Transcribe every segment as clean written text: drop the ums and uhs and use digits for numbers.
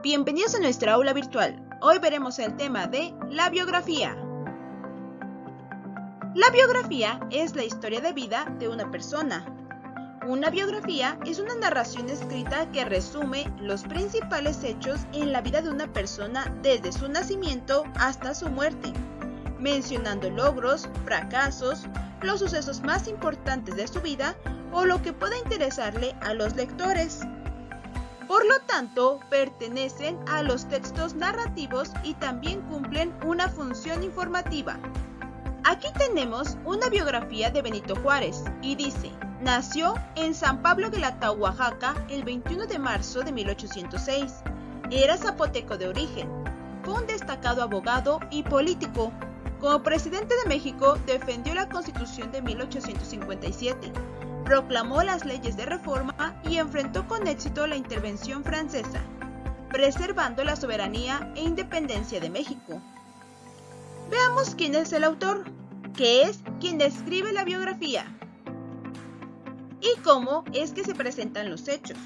Bienvenidos a nuestra aula virtual. Hoy veremos el tema de la biografía. La biografía es la historia de vida de una persona. Una biografía es una narración escrita que resume los principales hechos en la vida de una persona desde su nacimiento hasta su muerte, mencionando logros, fracasos, los sucesos más importantes de su vida o lo que pueda interesarle a los lectores. Por lo tanto, pertenecen a los textos narrativos y también cumplen una función informativa. Aquí tenemos una biografía de Benito Juárez y dice: nació en San Pablo Guelatao, Oaxaca, el 21 de marzo de 1806. Era zapoteco de origen. Fue un destacado abogado y político. Como presidente de México, defendió la Constitución de 1857. Proclamó las leyes de reforma y enfrentó con éxito la intervención francesa, preservando la soberanía e independencia de México. Veamos quién es el autor, que es quien escribe la biografía, y cómo es que se presentan los hechos.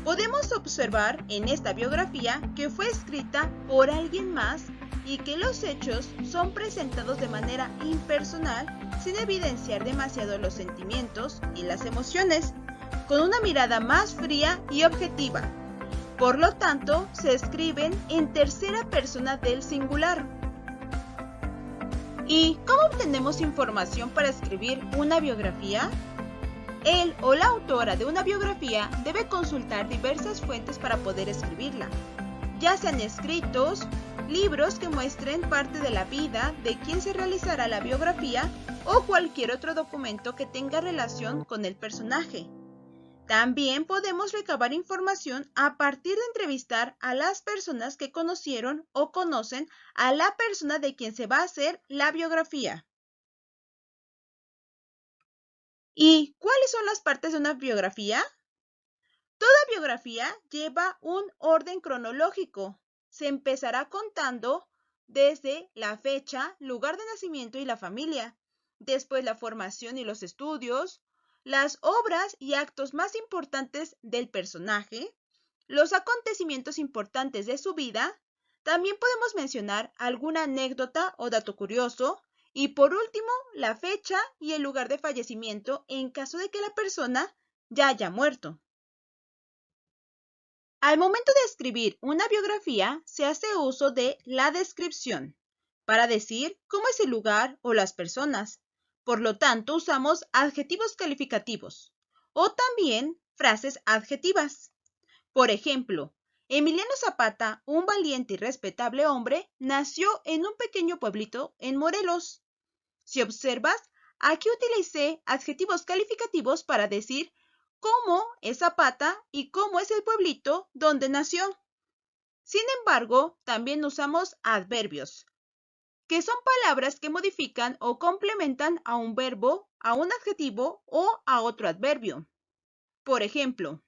Podemos observar en esta biografía que fue escrita por alguien más y que los hechos son presentados de manera impersonal, sin evidenciar demasiado los sentimientos y las emociones, con una mirada más fría y objetiva. Por lo tanto, se escriben en tercera persona del singular. ¿Y cómo obtenemos información para escribir una biografía? El o la autora de una biografía debe consultar diversas fuentes para poder escribirla, ya sean escritos, libros que muestren parte de la vida de quien se realizará la biografía o cualquier otro documento que tenga relación con el personaje. También podemos recabar información a partir de entrevistar a las personas que conocieron o conocen a la persona de quien se va a hacer la biografía. ¿Y cuáles son las partes de una biografía? Toda biografía lleva un orden cronológico. Se empezará contando desde la fecha, lugar de nacimiento y la familia, después la formación y los estudios, las obras y actos más importantes del personaje, los acontecimientos importantes de su vida. También podemos mencionar alguna anécdota o dato curioso, y por último, la fecha y el lugar de fallecimiento en caso de que la persona ya haya muerto. Al momento de escribir una biografía, se hace uso de la descripción para decir cómo es el lugar o las personas. Por lo tanto, usamos adjetivos calificativos o también frases adjetivas. Por ejemplo, Emiliano Zapata, un valiente y respetable hombre, nació en un pequeño pueblito en Morelos. Si observas, aquí utilicé adjetivos calificativos para decir cómo es Zapata y cómo es el pueblito donde nació. Sin embargo, también usamos adverbios, que son palabras que modifican o complementan a un verbo, a un adjetivo o a otro adverbio. Por ejemplo,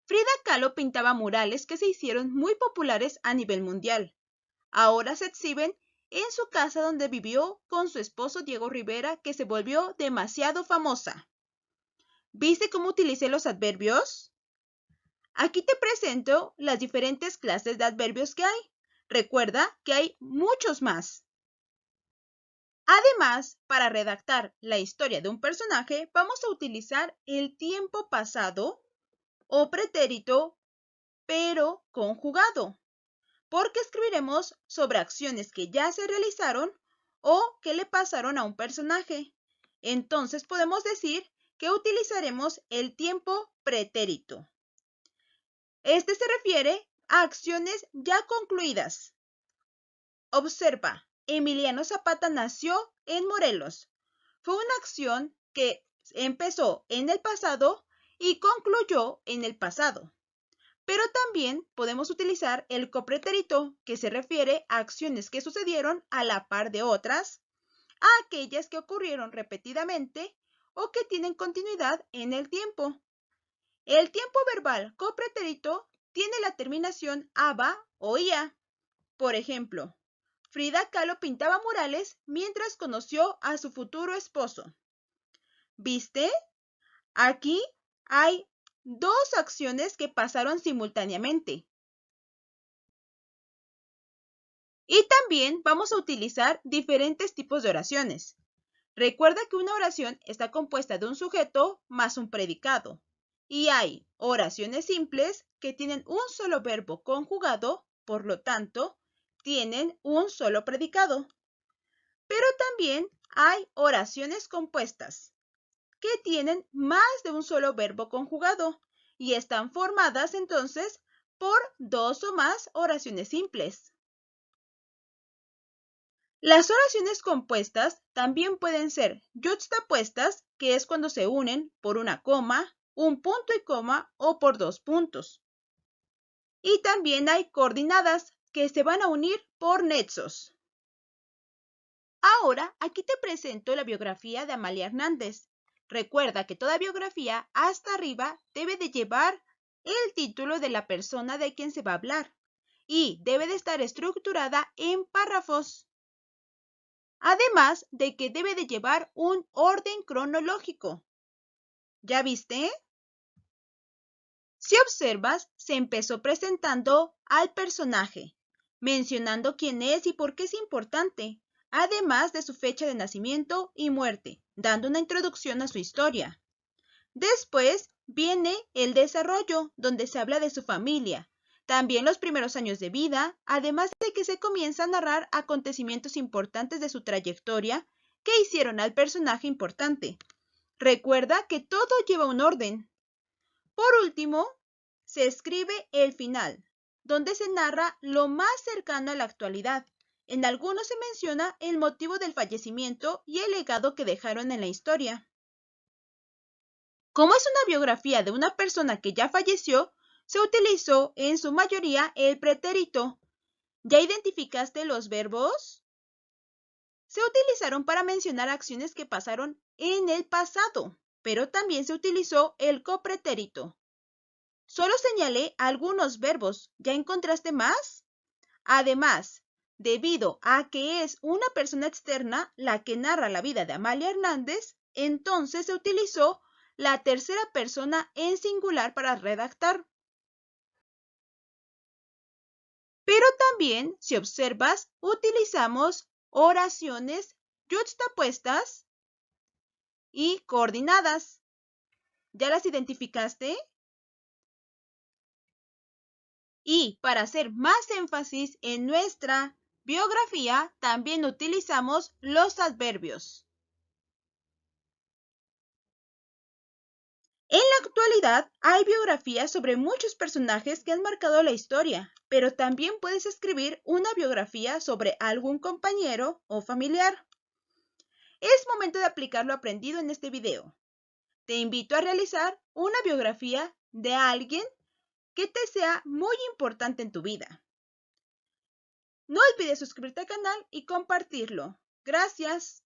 Frida Kahlo pintaba murales que se hicieron muy populares a nivel mundial. Ahora se exhiben en su casa donde vivió con su esposo Diego Rivera, que se volvió demasiado famosa. ¿Viste cómo utilicé los adverbios? Aquí te presento las diferentes clases de adverbios que hay. Recuerda que hay muchos más. Además, para redactar la historia de un personaje, vamos a utilizar el tiempo pasado o pretérito, pero conjugado, porque escribiremos sobre acciones que ya se realizaron o que le pasaron a un personaje. Entonces podemos decir que utilizaremos el tiempo pretérito. Este se refiere a acciones ya concluidas. Observa, Emiliano Zapata nació en Morelos. Fue una acción que empezó en el pasado y concluyó en el pasado. Pero también podemos utilizar el copretérito, que se refiere a acciones que sucedieron a la par de otras, a aquellas que ocurrieron repetidamente o que tienen continuidad en el tiempo. El tiempo verbal copretérito tiene la terminación aba o ia. Por ejemplo, Frida Kahlo pintaba murales mientras conoció a su futuro esposo. ¿Viste? Aquí hay dos acciones que pasaron simultáneamente. Y también vamos a utilizar diferentes tipos de oraciones. Recuerda que una oración está compuesta de un sujeto más un predicado. Y hay oraciones simples que tienen un solo verbo conjugado, por lo tanto, tienen un solo predicado. Pero también hay oraciones compuestas que tienen más de un solo verbo conjugado y están formadas entonces por dos o más oraciones simples. Las oraciones compuestas también pueden ser yuxtapuestas, que es cuando se unen por una coma, un punto y coma o por dos puntos. Y también hay coordinadas, que se van a unir por nexos. Ahora, aquí te presento la biografía de Amalia Hernández. Recuerda que toda biografía hasta arriba debe de llevar el título de la persona de quien se va a hablar y debe de estar estructurada en párrafos. Además de que debe de llevar un orden cronológico. ¿Ya viste? Si observas, se empezó presentando al personaje, mencionando quién es y por qué es importante, además de su fecha de nacimiento y muerte, dando una introducción a su historia. Después viene el desarrollo, donde se habla de su familia, también los primeros años de vida, además de que se comienza a narrar acontecimientos importantes de su trayectoria que hicieron al personaje importante. Recuerda que todo lleva un orden. Por último, se escribe el final, donde se narra lo más cercano a la actualidad. En algunos se menciona el motivo del fallecimiento y el legado que dejaron en la historia. Como es una biografía de una persona que ya falleció, se utilizó en su mayoría el pretérito. ¿Ya identificaste los verbos? Se utilizaron para mencionar acciones que pasaron en el pasado, pero también se utilizó el copretérito. Solo señalé algunos verbos. ¿Ya encontraste más? Además, debido a que es una persona externa la que narra la vida de Amalia Hernández, entonces se utilizó la tercera persona en singular para redactar. Pero también, si observas, utilizamos oraciones yuxtapuestas y coordinadas. ¿Ya las identificaste? Y para hacer más énfasis en nuestra biografía, también utilizamos los adverbios. En la actualidad hay biografías sobre muchos personajes que han marcado la historia, pero también puedes escribir una biografía sobre algún compañero o familiar. Es momento de aplicar lo aprendido en este video. Te invito a realizar una biografía de alguien que te sea muy importante en tu vida. No olvides suscribirte al canal y compartirlo. Gracias.